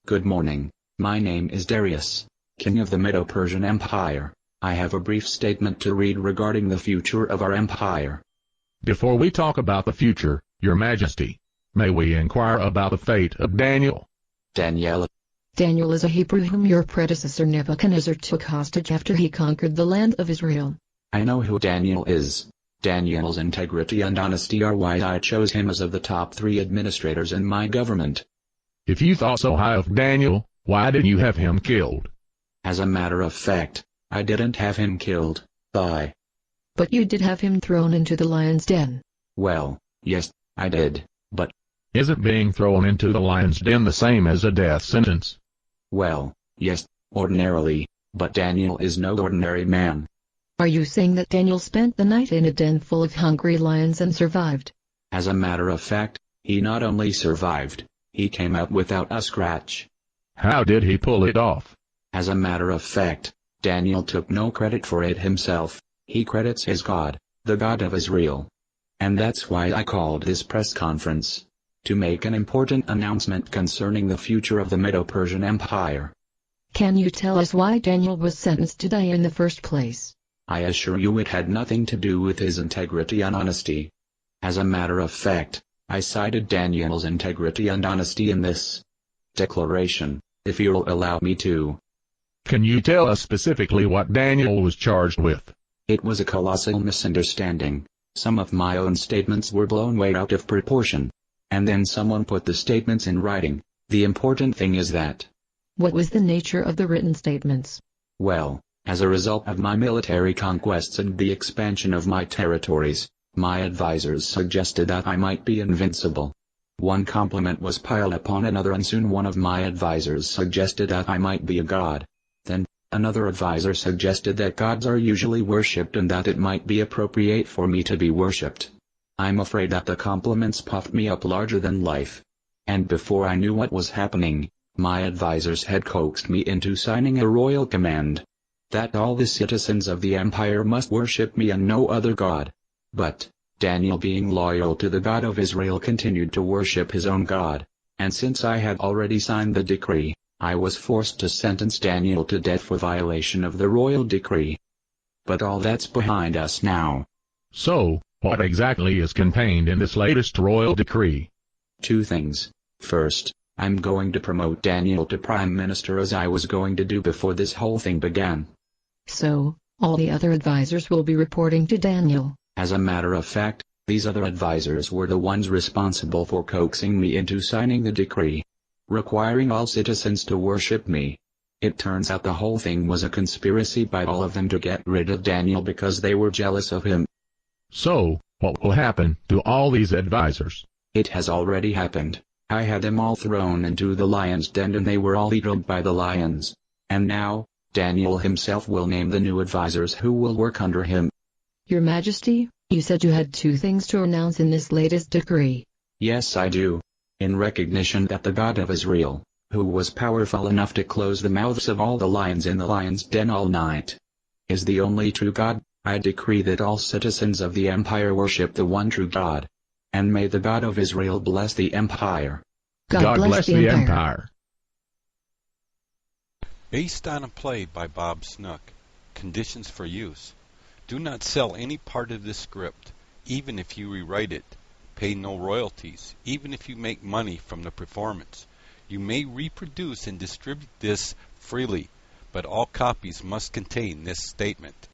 Good morning. My name is Darius, king of the Medo-Persian Empire. I have a brief statement to read regarding the future of our empire. Before we talk about the future, Your Majesty, may we inquire about the fate of Daniel? Daniel Daniel is a Hebrew whom your predecessor Nebuchadnezzar took hostage after he conquered the land of Israel. I know who Daniel is. Daniel's integrity and honesty are why I chose him as of the top 3 administrators in my government. If you thought so high of Daniel, why didn't you have him killed? As a matter of fact, I didn't have him killed. But you did have him thrown into the lion's den. Well, yes, I did, but... Isn't being thrown into the lion's den the same as a death sentence? Well, yes, ordinarily, but Daniel is no ordinary man. Are you saying that Daniel spent the night in a den full of hungry lions and survived? As a matter of fact, he not only survived, he came out without a scratch. How did he pull it off? As a matter of fact, Daniel took no credit for it himself. He credits his God, the God of Israel. And that's why I called this press conference, to make an important announcement concerning the future of the Medo-Persian Empire. Can you tell us why Daniel was sentenced to die in the first place? I assure you it had nothing to do with his integrity and honesty. As a matter of fact, I cited Daniel's integrity and honesty in this declaration, if you'll allow me to. Can you tell us specifically what Daniel was charged with? It was a colossal misunderstanding. Some of my own statements were blown way out of proportion. And then someone put the statements in writing. The important thing is that. What was the nature of the written statements? Well, as a result of my military conquests and the expansion of my territories, my advisors suggested that I might be invincible. One compliment was piled upon another, and soon one of my advisors suggested that I might be a god. Then, another advisor suggested that gods are usually worshipped and that it might be appropriate for me to be worshipped. I'm afraid that the compliments puffed me up larger than life. And before I knew what was happening, my advisors had coaxed me into signing a royal command that all the citizens of the empire must worship me and no other god. But, Daniel, being loyal to the God of Israel, continued to worship his own God, and since I had already signed the decree, I was forced to sentence Daniel to death for violation of the royal decree. But all that's behind us now. So, what exactly is contained in this latest royal decree? 2 things. First, I'm going to promote Daniel to Prime Minister, as I was going to do before this whole thing began. So, all the other advisors will be reporting to Daniel. As a matter of fact, these other advisors were the ones responsible for coaxing me into signing the decree, requiring all citizens to worship me. It turns out the whole thing was a conspiracy by all of them to get rid of Daniel because they were jealous of him. So, what will happen to all these advisors? It has already happened. I had them all thrown into the lion's den and they were all eaten by the lions. And now, Daniel himself will name the new advisors who will work under him. Your Majesty, you said you had 2 things to announce in this latest decree. Yes, I do. In recognition that the God of Israel, who was powerful enough to close the mouths of all the lions in the lion's den all night, is the only true God, I decree that all citizens of the empire worship the one true God. And may the God of Israel bless the empire. God bless the empire. Based on a play by Bob Snook, Conditions for Use. Do not sell any part of this script, even if you rewrite it. Pay no royalties, even if you make money from the performance. You may reproduce and distribute this freely, but all copies must contain this statement.